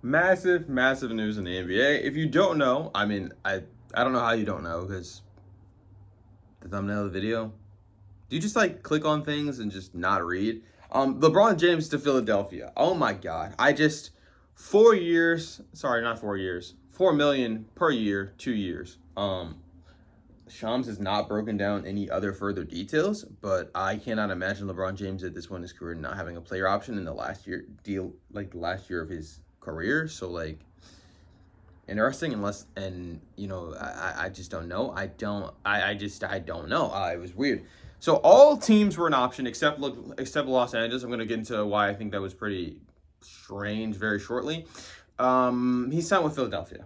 Massive, massive news in the NBA. If you don't know, I don't know how you don't know because the thumbnail of the video. Do you just like click on things and just not read? LeBron James to Philadelphia. Oh my God. 4 years. Sorry, not 4 years. 4 million per year, 2 years. Shams has not broken down any other further details, but I cannot imagine LeBron James at this point in his career not having a player option in the last year deal, like the last year of his career. So like interesting, unless and you know I just don't know. I don't know. It was weird. So all teams were an option except Los Angeles. I'm gonna get into why I think that was pretty strange very shortly. He signed with Philadelphia.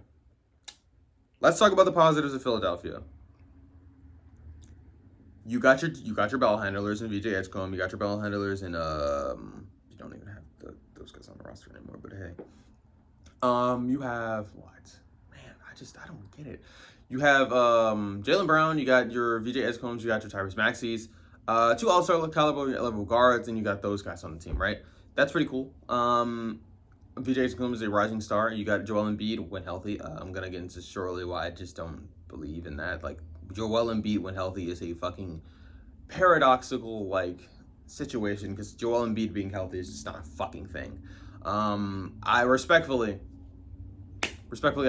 Let's talk about the positives of Philadelphia. You got your ball handlers and VJ Edgecombe. You got your ball handlers and you don't even have those guys on the roster anymore. But hey, you have what? Man, I don't get it. You have Jaylen Brown. You got your VJ Edgecombes. You got your Tyrese Maxeys. Two All-Star caliber level guards, and you got those guys on the team, right? That's pretty cool. VJ Edgecombe is a rising star. You got Joel Embiid when healthy. I'm gonna get into shortly why I just don't believe in that. Like Joel Embiid when healthy is a fucking paradoxical like situation because Joel Embiid being healthy is just not a fucking thing. I respectfully,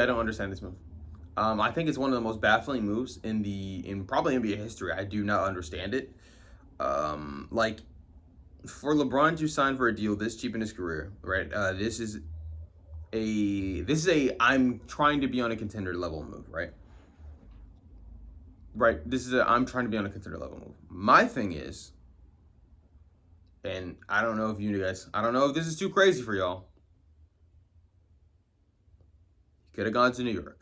I don't understand this move. I think it's one of the most baffling moves in probably NBA history. I do not understand it. Like for LeBron to sign for a deal this cheap in his career, right? This is a I'm trying to be on a contender level move, right? Right. This is a I'm trying to be on a contender level move. My thing is, and I don't know if this is too crazy for y'all. He could have gone to New York.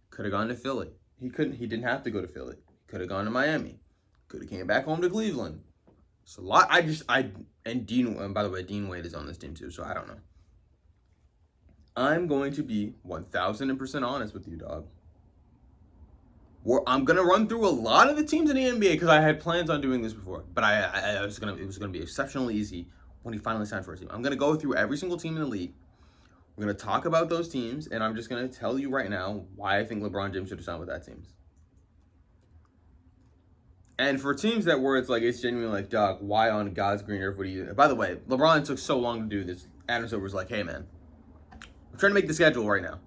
Could have gone to Philly. He didn't have to go to Philly. Could have gone to Miami. Could have came back home to Cleveland. It's a lot. And by the way, Dean Wade is on this team too, so I don't know. I'm going to be 1000% honest with you, dog. I'm gonna run through a lot of the teams in the NBA because I had plans on doing this before, but it was gonna be exceptionally easy when he finally signed for a team. I'm gonna go through every single team in the league. We're gonna talk about those teams, and I'm just gonna tell you right now why I think LeBron James should have signed with that teams. And for teams where it's genuinely like, dog, why on God's green earth would he do that? By the way, LeBron took so long to do this. Adam Silver's like, hey man, I'm trying to make the schedule right now.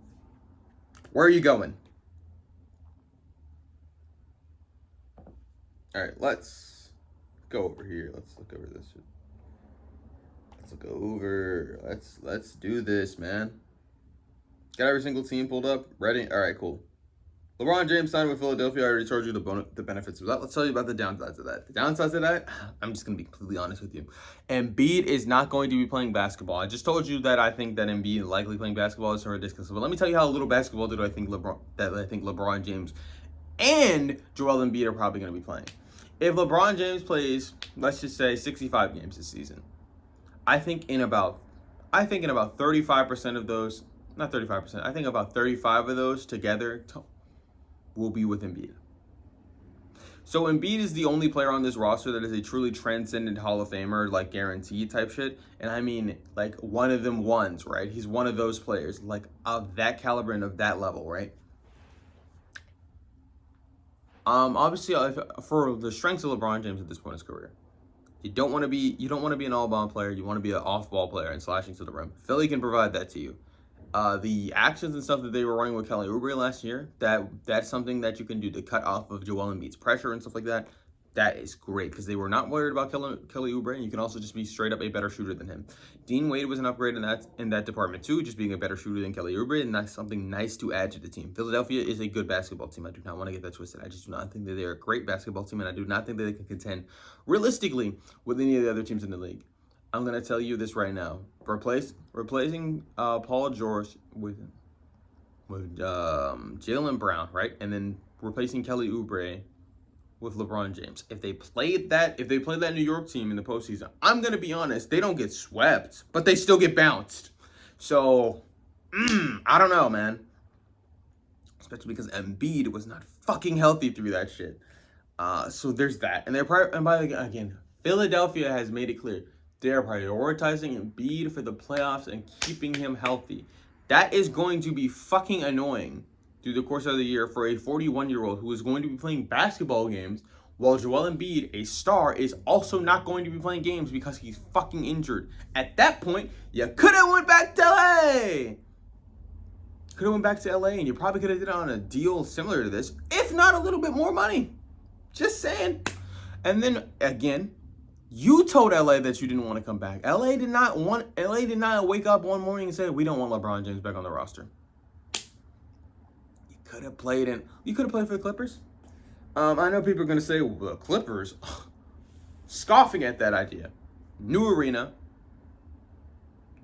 Where are you going? All right, let's go over here. Let's look over this shit. Let's do this, man. Got every single team pulled up. Ready? All right, cool. LeBron James signed with Philadelphia. I already told you the benefits of that. Let's tell you about the downsides of that. The downsides of that, I'm just going to be completely honest with you. Embiid is not going to be playing basketball. I just told you that I think that Embiid likely playing basketball is ridiculous. But let me tell you how little basketball do I think LeBron James and Joel Embiid are probably going to be playing. If LeBron James plays, let's just say 65 games this season, I think in about 35% of those, not 35%, I think about 35 of those together will be with Embiid. So Embiid is the only player on this roster that is a truly transcendent Hall of Famer, like guaranteed type shit. And I mean, like one of them ones, right? He's one of those players, like of that caliber and of that level, right? Obviously, for the strengths of LeBron James at this point in his career, you don't want to be an all-ball player. You want to be an off-ball player and slashing to the rim. Philly can provide that to you. The actions and stuff that they were running with Kelly Oubre last year, that's something that you can do to cut off of Joel Embiid's pressure and stuff like that. That is great because they were not worried about Kelly Oubre, and you can also just be straight up a better shooter than him. Dean Wade was an upgrade in that department too, just being a better shooter than Kelly Oubre, and that's something nice to add to the team. Philadelphia is a good basketball team. I do not want to get that twisted. I just do not think that they're a great basketball team, and I do not think that they can contend realistically with any of the other teams in the league. I'm gonna tell you this right now. Replacing Paul George with Jaylen Brown, right, and then replacing Kelly Oubre with LeBron James. If they played that New York team in the postseason, I'm gonna be honest, they don't get swept, but they still get bounced. So, I don't know, man. Especially because Embiid was not fucking healthy through that shit. So there's that, and again, Philadelphia has made it clear They are prioritizing Embiid for the playoffs and keeping him healthy. That is going to be fucking annoying through the course of the year for a 41-year-old who is going to be playing basketball games while Joel Embiid, a star, is also not going to be playing games because he's fucking injured. At that point, you could have went back to LA. Could have went back to LA and you probably could have did it on a deal similar to this, if not a little bit more money. Just saying. And then again, you told LA that you didn't want to come back. LA did not wake up one morning and say, we don't want LeBron James back on the roster. You could have played for the Clippers. I know people are going to say, well, the Clippers, scoffing at that idea. New arena.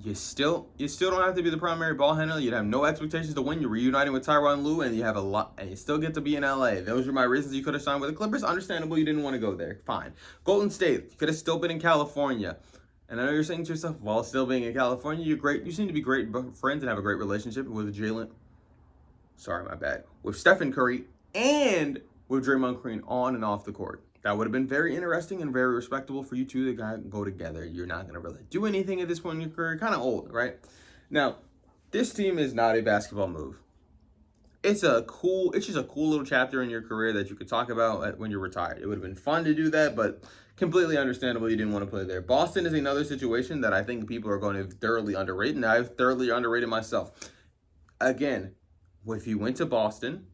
You still don't have to be the primary ball handler. You'd have no expectations to win. You're reuniting with Tyronn Lue, and you have a lot, and you still get to be in LA. Those are my reasons you could have signed with the Clippers. Understandable, you didn't want to go there. Fine. Golden State, you could have still been in California. And I know you're saying to yourself, while still being in California, you're great. You seem to be great friends and have a great relationship with Jalen. Sorry, my bad. With Stephen Curry and with Draymond Green on and off the court. That would have been very interesting and very respectable for you two to go together. You're not going to really do anything at this point in your career. Kind of old, right? Now, this team is not a basketball move. It's just a cool little chapter in your career that you could talk about when you're retired. It would have been fun to do that, but completely understandable you didn't want to play there. Boston is another situation that I think people are going to thoroughly underrate, and I've thoroughly underrated myself. Again, if you went to Boston,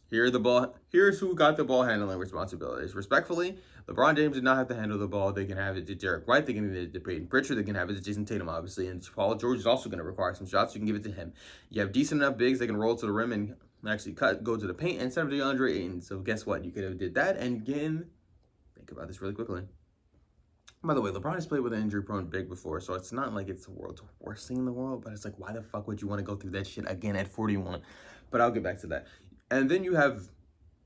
here's who got the ball handling responsibilities. Respectfully, LeBron James did not have to handle the ball. They can have it to Derek White. They can give it to Peyton Pritchard. They can have it to Jason Tatum, obviously. And Paul George is also going to require some shots. You can give it to him. You have decent enough bigs that can roll to the rim and actually go to the paint instead of DeAndre Ayton. So guess what? You could have did that. And again, think about this really quickly. By the way, LeBron has played with an injury-prone big before, so it's not like it's the world's worst thing in the world, but it's like, why the fuck would you want to go through that shit again at 41? But I'll get back to that. And then you have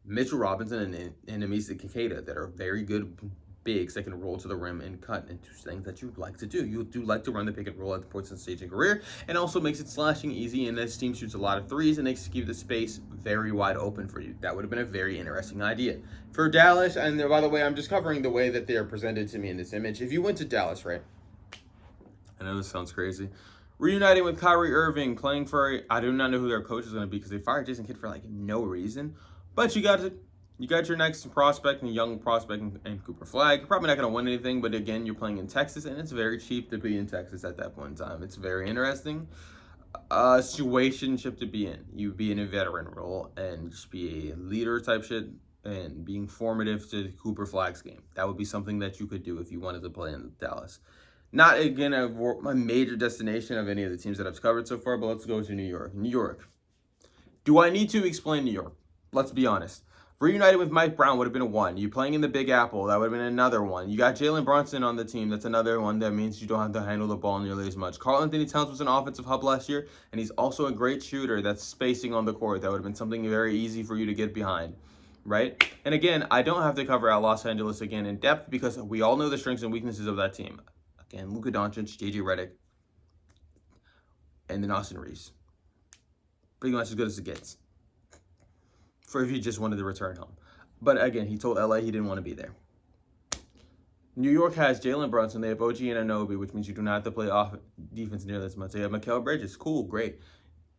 Mitchell Robinson and Emisa Kikeda that are very good bigs that can roll to the rim and cut into things that you like to do. You do like to run the pick and roll at the points and stage in career, and also makes it slashing easy, and this team shoots a lot of threes, and they keep the space very wide open for you. That would have been a very interesting idea. For Dallas, and by the way, I'm just covering the way that they are presented to me in this image. If you went to Dallas, right? I know this sounds crazy. Reuniting with Kyrie Irving, playing for I do not know who their coach is going to be because they fired Jason Kidd for like no reason. But you got your next prospect and young prospect and Cooper Flag. You're probably not going to win anything, but again, you're playing in Texas, and it's very cheap to be in Texas at that point in time. It's very interesting situationship to be in. You be in a veteran role and just be a leader type shit and being formative to Cooper Flag's game. That would be something that you could do if you wanted to play in Dallas. Not, again, a major destination of any of the teams that I've covered so far, but let's go to New York. New York. Do I need to explain New York? Let's be honest. Reunited with Mike Brown would have been a one. You playing in the Big Apple, that would have been another one. You got Jalen Brunson on the team, that's another one. That means you don't have to handle the ball nearly as much. Karl Anthony Towns was an offensive hub last year, and he's also a great shooter that's spacing on the court. That would have been something very easy for you to get behind, right? And again, I don't have to cover out Los Angeles again in depth because we all know the strengths and weaknesses of that team. Again, Luka Doncic, JJ Redick, and then Austin Reeves. Pretty much as good as it gets. For if he just wanted to return home. But again, he told LA he didn't want to be there. New York has Jalen Brunson. They have OG Anunoby, which means you do not have to play off defense nearly as much. They have Mikal Bridges. Cool, great.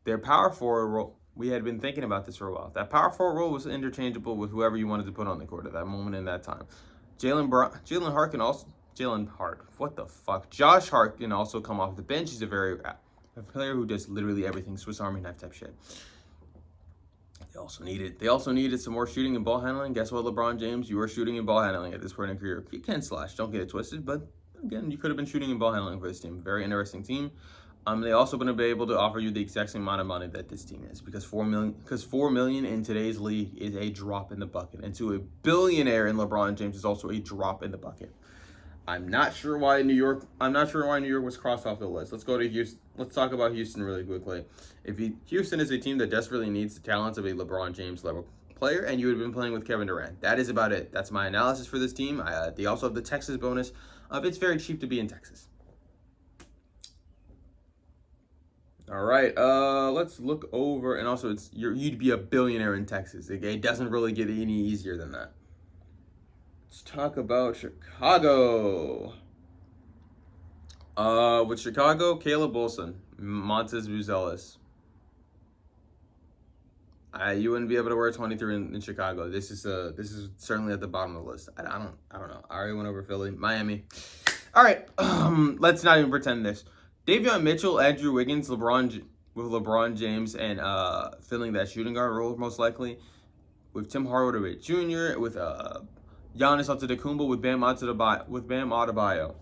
Their power forward role, we had been thinking about this for a while. That power forward role was interchangeable with whoever you wanted to put on the court at that moment in that time. Josh Hart can also come off the bench. He's a player who does literally everything, Swiss Army knife type shit. They also needed some more shooting and ball handling. Guess what, LeBron James? You are shooting and ball handling at this point in your career. You can slash, don't get it twisted, but again, you could have been shooting and ball handling for this team. Very interesting team. They also going to be able to offer you the exact same amount of money that this team is because $4 million in today's league is a drop in the bucket, and to a billionaire in LeBron James is also a drop in the bucket. I'm not sure why New York was crossed off the list. Let's go to Houston. Let's talk about Houston really quickly. Houston is a team that desperately needs the talents of a LeBron James level player, and you would have been playing with Kevin Durant. That is about it. That's my analysis for this team. They also have the Texas bonus of it's very cheap to be in Texas. All right, let's look over, and also you'd be a billionaire in Texas. It doesn't really get any easier than that. Let's talk about Chicago. With Chicago, Caleb Wilson, Montez Buzelis. You wouldn't be able to wear 23 in Chicago. This is certainly at the bottom of the list. I don't know. I already went over Philly, Miami. All right, let's not even pretend this. Davion Mitchell, Andrew Wiggins, LeBron James, and filling that shooting guard role most likely with Tim Hardaway Jr., with Giannis Antetokounmpo, with Bam Adebayo.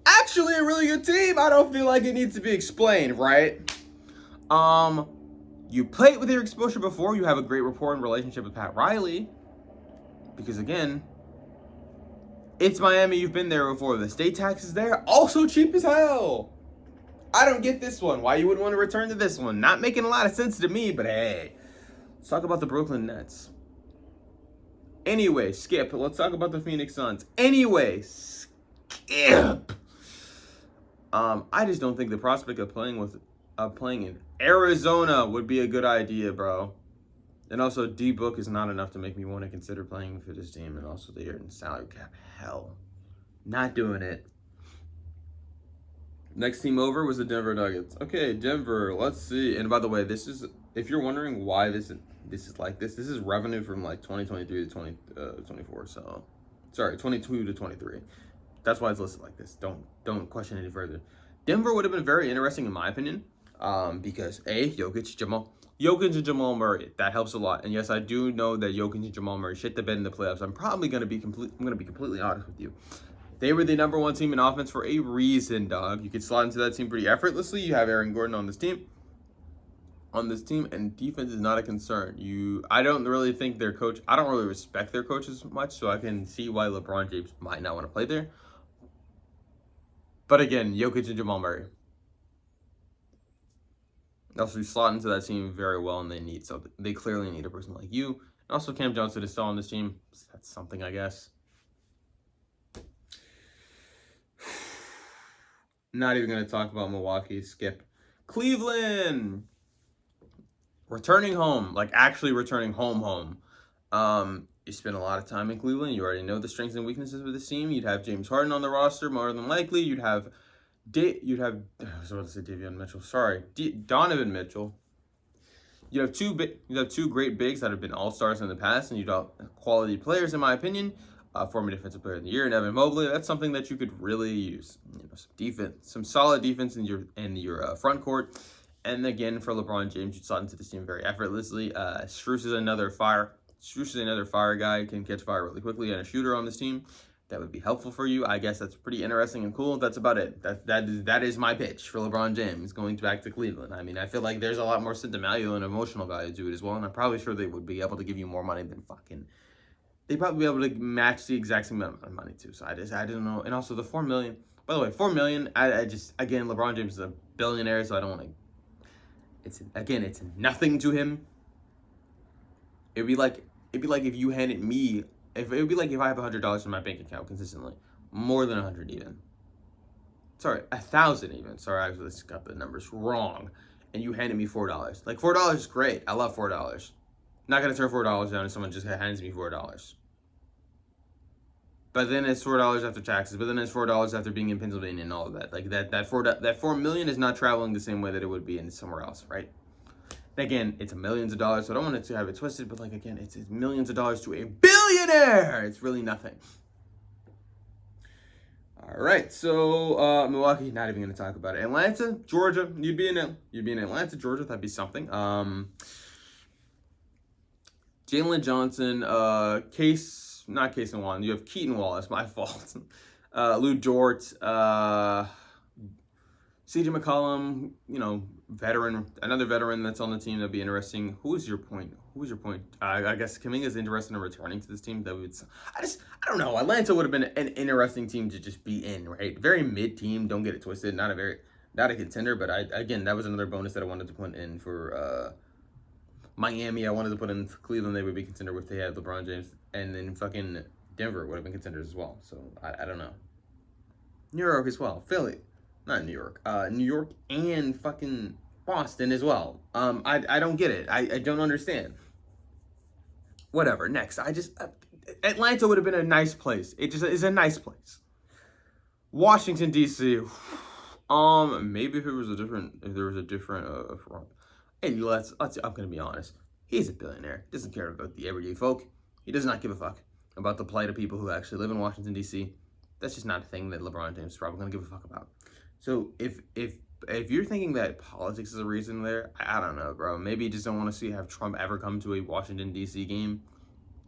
Actually, a really good team. I don't feel like it needs to be explained, right? You played with your exposure before. You have a great rapport and relationship with Pat Riley. Because again, it's Miami. You've been there before. The state tax is there. Also cheap as hell. I don't get this one. Why you wouldn't want to return to this one? Not making a lot of sense to me, but hey. Let's talk about the Brooklyn Nets. Anyway, skip. Let's talk about the Phoenix Suns. Anyway, skip. I just don't think the prospect of playing in Arizona would be a good idea, bro. And also, D-Book is not enough to make me want to consider playing for this team. And also, they are in salary cap hell. Not doing it. Next team over was the Denver Nuggets. Okay, Denver. Let's see. And by the way, this is, if you're wondering why this is like this is revenue from like 2023 to 2024. So, sorry, 22 to 23. That's why it's listed like this. Don't question any further. Denver would have been very interesting in my opinion, because Jokic and Jamal Murray, that helps a lot. And yes, I do know that Jokic and Jamal Murray shit the bed in the playoffs. I'm going to be completely honest with you. They were the number one team in offense for a reason, dog. You could slot into that team pretty effortlessly. You have Aaron Gordon on this team. And defense is not a concern. I don't really think their coach, I don't really respect their coaches much, so I can see why LeBron James might not want to play there. But again, Jokic and Jamal Murray. Also, you slot into that team very well, and they clearly need a person like you. And also, Cam Johnson is still on this team. That's something, I guess. Not even going to talk about Milwaukee. Skip. Cleveland. Returning home. Like, actually returning home. You spent a lot of time in Cleveland. You already know the strengths and weaknesses of this team. You'd have James Harden on the roster, more than likely. You'd have I was about to say Davion Mitchell. Sorry, Donovan Mitchell. You have two great bigs that have been all-stars in the past, and you'd have quality players, in my opinion. Former Defensive Player of the Year, and Evan Mobley. That's something that you could really use. Some defense, some solid defense in your front court. And again, for LeBron James, you'd slot into this team very effortlessly. Strus is another fire guy who can catch fire really quickly, and a shooter on this team. That would be helpful for you. I guess that's pretty interesting and cool. That's about it. That is my pitch for LeBron James going back to Cleveland. I mean, I feel like there's a lot more sentimental and emotional value to it as well, and I'm probably sure they would be able to give you more money than fucking. They'd probably be able to match the exact same amount of money too. So I don't know. And also the $4 million. By the way, $4 million. Again, LeBron James is a billionaire, so I don't want to. It's nothing to him. It'd be like if you handed me. It would be like if I have $100 in my bank account consistently, more than 100 even. Sorry, 1,000 even. Sorry, I just got the numbers wrong. And you handed me $4. Like $4 is great. I love $4. Not gonna turn $4 down if someone just hands me $4. But then it's $4 after taxes. But then it's $4 after being in Pennsylvania and all of that. Like that $4 million is not traveling the same way that it would be in somewhere else, right? Again, it's millions of dollars, so I don't want it to have it twisted, but like again, it's millions of dollars to a billionaire. It's really nothing. All right, so Milwaukee, not even going to talk about it. Atlanta, Georgia, you'd be in Atlanta, Georgia. That'd be something. Jalen Johnson, not Case and Juan. You have Keaton Wallace. My fault. Lou Dort, CJ McCollum. Another veteran that's on the team that'd be interesting. Who is your point? I guess Kuminga's interested in returning to this team. I don't know. Atlanta would have been an interesting team to just be in, right? Very mid team. Don't get it twisted. Not a contender, but that was another bonus that I wanted to put in for Miami. I wanted to put in for Cleveland. They would be contender if they had LeBron James, and then fucking Denver would have been contenders as well. So I don't know. New York as well. Philly. Not New York. New York and fucking Boston as well. I don't get it. I don't understand. Whatever. Next. Atlanta would have been a nice place. It just is a nice place. Washington D.C. Maybe if there was a different front. Hey, I'm gonna be honest. He's a billionaire. Doesn't care about the everyday folk. He does not give a fuck about the plight of people who actually live in Washington D.C. That's just not a thing that LeBron James is probably gonna give a fuck about. So if you're thinking that politics is a reason there, I don't know, bro. Maybe you just don't want to see have Trump ever come to a Washington D.C. game,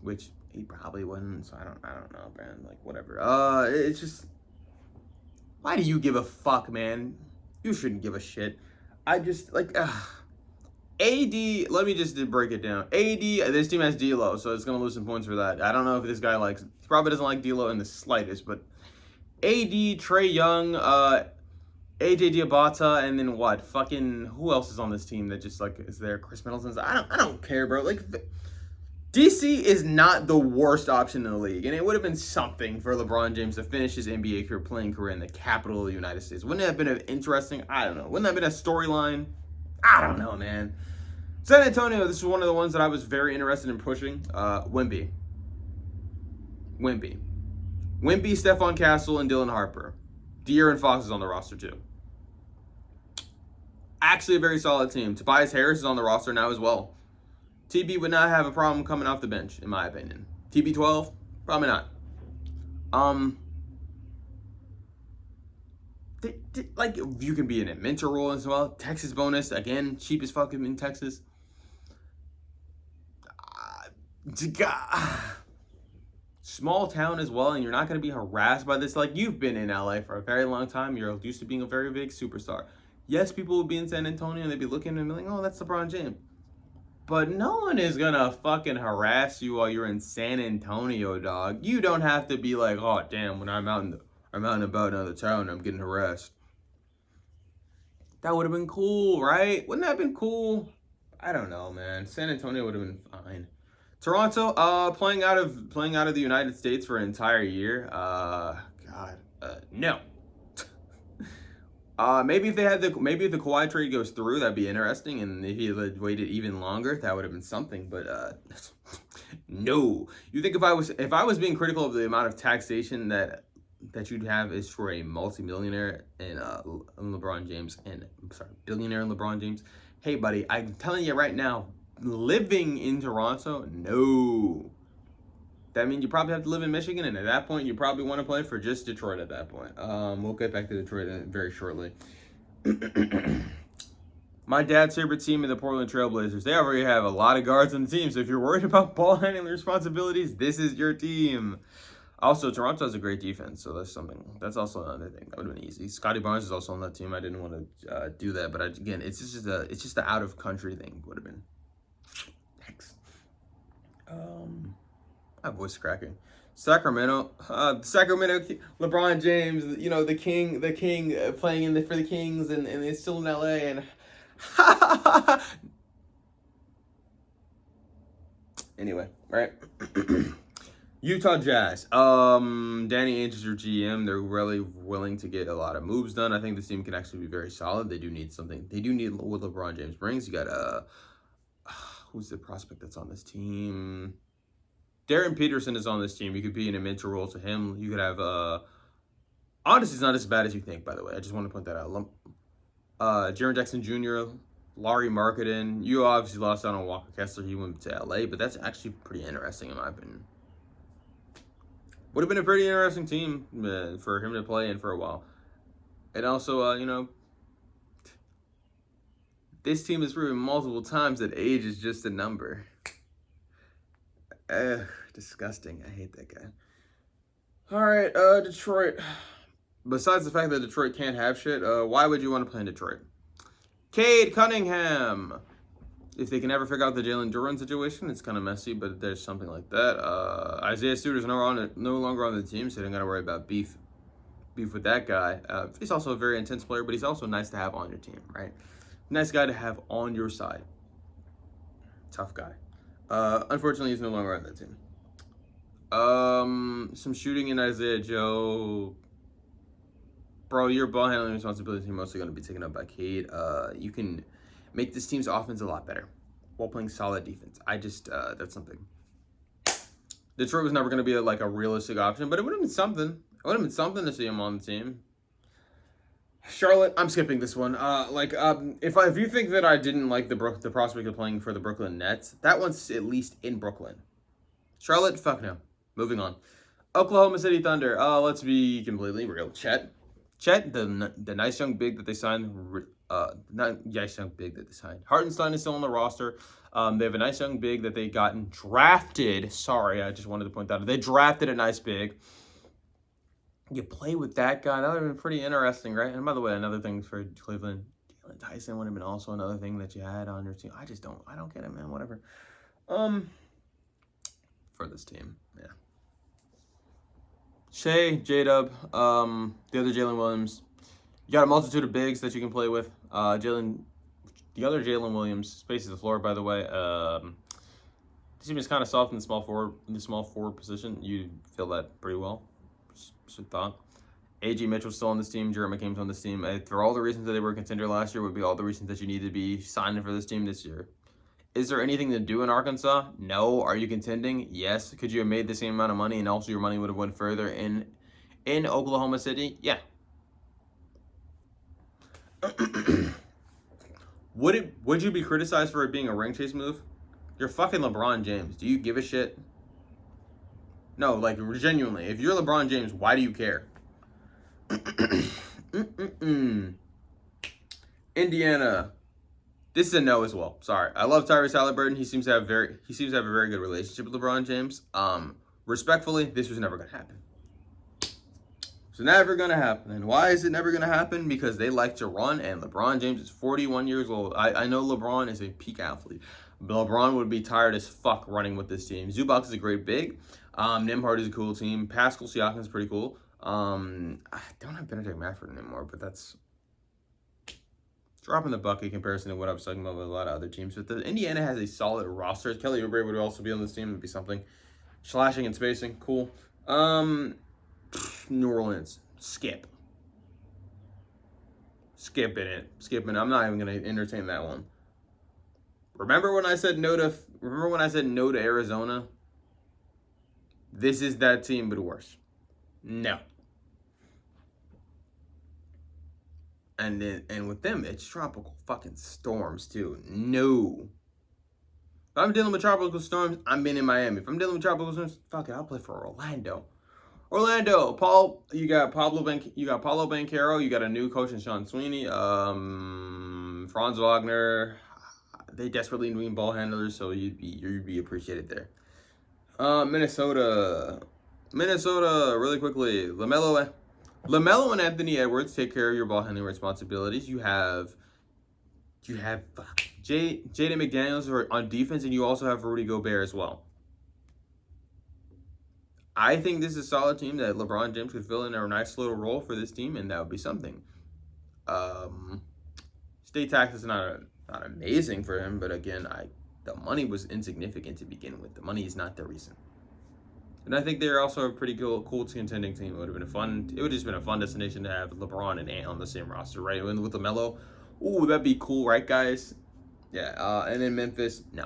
which he probably wouldn't. So I don't know, man. Like whatever. It's just. Why do you give a fuck, man? You shouldn't give a shit. I just, like, AD, let me just break it down. AD, this team has D'Lo, so it's going to lose some points for that. I don't know if this guy likes, he probably doesn't like D'Lo in the slightest, but AD, Trae Young, AJ Diabata, and then what? Fucking, who else is on this team that just, like, is there? Chris Middleton's, I don't care, bro. Like, DC is not the worst option in the league, and it would have been something for LeBron James to finish his NBA playing career in the capital of the United States. Wouldn't it have been interesting? I don't know. Wouldn't that have been a storyline? I don't know, man. San Antonio, this is one of the ones that I was very interested in pushing. Wemby, Stephon Castle, and Dylan Harper. De'Aaron Fox is on the roster, too. Actually a very solid team. Tobias Harris is on the roster now as well. TB would not have a problem coming off the bench, in my opinion. TB12, probably not. Like, you can be in a mentor role as well. Texas bonus, again, cheap as fucking in Texas. Small town as well, and you're not going to be harassed by this. Like, you've been in LA for a very long time. You're used to being a very big superstar. Yes, people would be in San Antonio, and they'd be looking and be like, oh, that's LeBron James. But no one is gonna fucking harass you while you're in San Antonio, dog. You don't have to be like, oh damn, when I'm out and about another town, I'm getting harassed. That would have been cool, right? Wouldn't that have been cool? I don't know, man. San Antonio would have been fine. Toronto, playing out of the United States for an entire year. No. Maybe if the Kawhi trade goes through, that'd be interesting, and if he had waited even longer, that would have been something. But no. You think if I was being critical of the amount of taxation that you'd have is for a multimillionaire and LeBron James, and billionaire in LeBron James? Hey, buddy, I'm telling you right now, living in Toronto, no. That means you probably have to live in Michigan, and at that point, you probably want to play for just Detroit at that point. We'll get back to Detroit very shortly. My dad's favorite team in the Portland Trailblazers. They already have a lot of guards on the team, so if you're worried about ball handling responsibilities, this is your team. Also, Toronto has a great defense, so that's also another thing. That would have been easy. Scotty Barnes is also on that team. I didn't want to do that, but again, it's just the out of country thing would have been. Thanks. My voice cracking. Sacramento, LeBron James, you know, the king playing for the Kings, and it's still in LA, and anyway, right? Utah Jazz. Danny Ainge is your GM. They're really willing to get a lot of moves done. I think this team can actually be very solid. They do need something. They do need what LeBron James brings. You got who's the prospect that's on this team? Darren Peterson is on this team. You could be in a mentor role to him. You could have honestly, it's not as bad as you think, by the way. I just want to point that out. Jaren Jackson Jr., Laurie Marketing. You obviously lost out on Walker Kessler. He went to LA, but that's actually pretty interesting in my opinion. Would have been a pretty interesting team for him to play in for a while. And also, you know, this team has proven multiple times that age is just a number. Disgusting. I hate that guy. All right, Detroit. Besides the fact that Detroit can't have shit, why would you want to play in Detroit? Cade Cunningham. If they can ever figure out the Jalen Duren situation, it's kind of messy, but there's something like that. Isaiah Stewart is no longer on the team, so you don't got to worry about beef with that guy. He's also a very intense player, but he's also nice to have on your team, right? Nice guy to have on your side. Tough guy. Unfortunately, he's no longer on that team. Some shooting in Isaiah Joe. Bro, your ball handling responsibility is mostly going to be taken up by Cade. You can make this team's offense a lot better while playing solid defense. That's something. Detroit was never going to be a realistic option, but it would have been something. It would have been something to see him on the team. Charlotte, I'm skipping this one. If you think that I didn't like the prospect of playing for the Brooklyn Nets, that one's at least in Brooklyn. Charlotte, fuck no. Moving on. Oklahoma City Thunder. Let's be completely real. Chet, the nice young big that they signed. Not nice young big that they signed. Hartenstein is still on the roster. They have a nice young big that they gotten drafted. Sorry, I just wanted to point that out. They drafted a nice big. You play with that guy, that would have been pretty interesting, right? And by the way, another thing for Cleveland, Jalen Tyson would have been also another thing that you had on your team. I don't get it, man. Whatever. For this team, yeah. Shea, J-Dub, the other Jalen Williams. You got a multitude of bigs that you can play with. The other Jalen Williams spaces the floor, by the way. This team is kind of soft in the small forward position. You feel that pretty well. Just thought. A.J. Mitchell's still on this team. Jarrett McCame's on this team. For all the reasons that they were a contender last year, would be all the reasons that you need to be signing for this team this year. Is there anything to do in Arkansas? No. Are you contending? Yes. Could you have made the same amount of money and also your money would have went further in Oklahoma City? Yeah. Would you be criticized for it being a ring chase move? You're fucking LeBron James. Do you give a shit? No, like, genuinely. If you're LeBron James, why do you care? Indiana. This is a no as well. Sorry. I love Tyrese Halliburton. He seems to have a very good relationship with LeBron James. Respectfully, this was never going to happen. It's never going to happen. And why is it never going to happen? Because they like to run, and LeBron James is 41 years old. I know LeBron is a peak athlete. LeBron would be tired as fuck running with this team. Zubac is a great big. Nembhard is a cool team. Pascal Siakam is pretty cool. I don't have Benedict Mathurin anymore, but that's dropping the bucket in comparison to what I was talking about with a lot of other teams. But Indiana has a solid roster. Kelly Oubre would also be on this team. It would be something. Slashing and spacing, cool. New Orleans, skip. Skipping it. I'm not even going to entertain that one. Remember when I said no to Arizona? This is that team, but worse. No. And with them, it's tropical fucking storms too. No. If I'm dealing with tropical storms, I'm being in Miami. If I'm dealing with tropical storms, fuck it, I'll play for Orlando. You got Paulo Banchero. You got a new coach in Sean Sweeney. Franz Wagner. They desperately need ball handlers, so you'd be appreciated there. Minnesota, really quickly. LaMelo and Anthony Edwards take care of your ball handling responsibilities. You have Jaden McDaniels on defense, and you also have Rudy Gobert as well. I think this is a solid team that LeBron James could fill in a nice little role for this team, and that would be something. State tax is not amazing for him, but again, the money was insignificant to begin with. The money is not the reason. And I think they're also a pretty cool contending team. It would have just been a fun destination to have LeBron and Ant on the same roster, right? And with LaMelo, ooh, that'd be cool, right, guys? Yeah. And then Memphis, no.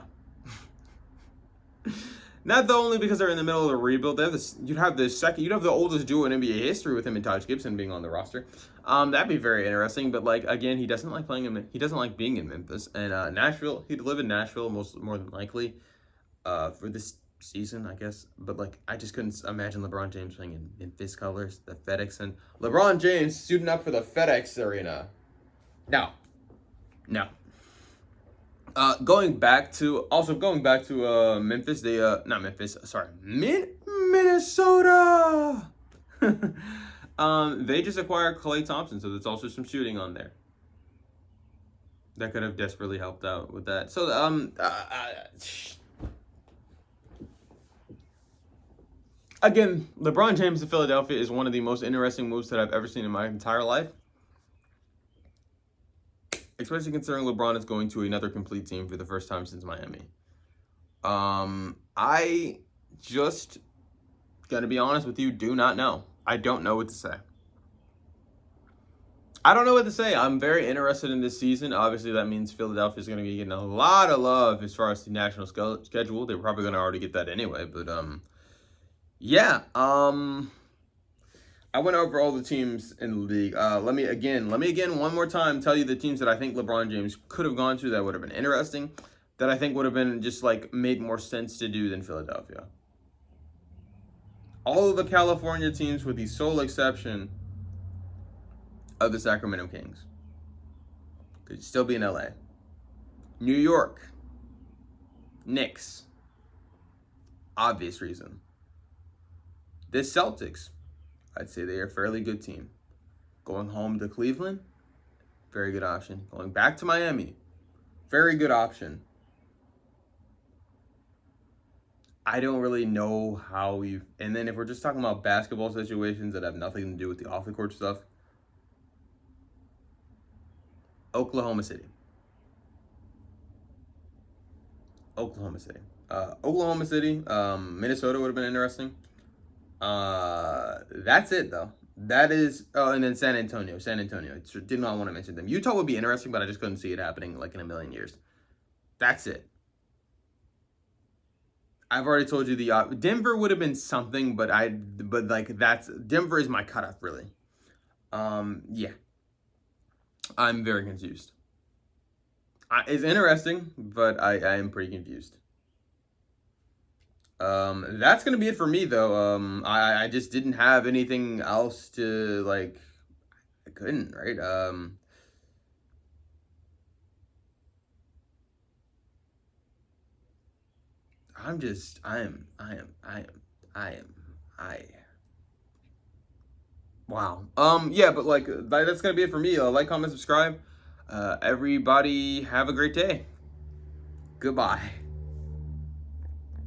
Not only because they're in the middle of a rebuild. You'd have the oldest duo in NBA history with him and Taj Gibson being on the roster. That'd be very interesting. But like again, he doesn't like being in Memphis and Nashville. He'd live in Nashville more than likely for this season, I guess. But like, I just couldn't imagine LeBron James playing in Memphis colors, the FedEx, and LeBron James suiting up for the FedEx Arena. No. Going back to Memphis, Minnesota. They just acquired Klay Thompson, so there's also some shooting on there. That could have desperately helped out with that. So again, LeBron James to Philadelphia is one of the most interesting moves that I've ever seen in my entire life. Especially considering LeBron is going to another complete team for the first time since Miami. I just, gotta be honest with you, do not know. I don't know what to say. I'm very interested in this season. Obviously, that means Philadelphia is going to be getting a lot of love as far as the national schedule. They're probably going to already get that anyway. But, yeah. I went over all the teams in the league. Let me again one more time tell you the teams that I think LeBron James could have gone to that would have been interesting, that I think would have been just like made more sense to do than Philadelphia. All of the California teams, with the sole exception of the Sacramento Kings, could still be in LA. New York, Knicks, obvious reason. The Celtics, I'd say they are a fairly good team. Going home to Cleveland, very good option. Going back to Miami, very good option. I don't really know how we've. And then if we're just talking about basketball situations that have nothing to do with the off the court stuff, Oklahoma City. Oklahoma City. Oklahoma City. Minnesota would have been interesting. That's it though. That is. Oh, and then San Antonio. San Antonio. I did not want to mention them. Utah would be interesting, but I just couldn't see it happening like in a million years. That's it. I've already told you the Denver would have been something, but like that's Denver is my cutoff really. Yeah, I'm very confused. It's interesting, but I am pretty confused. That's gonna be it for me though. I just didn't have anything else to like. I couldn't, right? I'm just I wow. Yeah, but like that's gonna be it for me. Like, comment, subscribe. Everybody have a great day. Goodbye.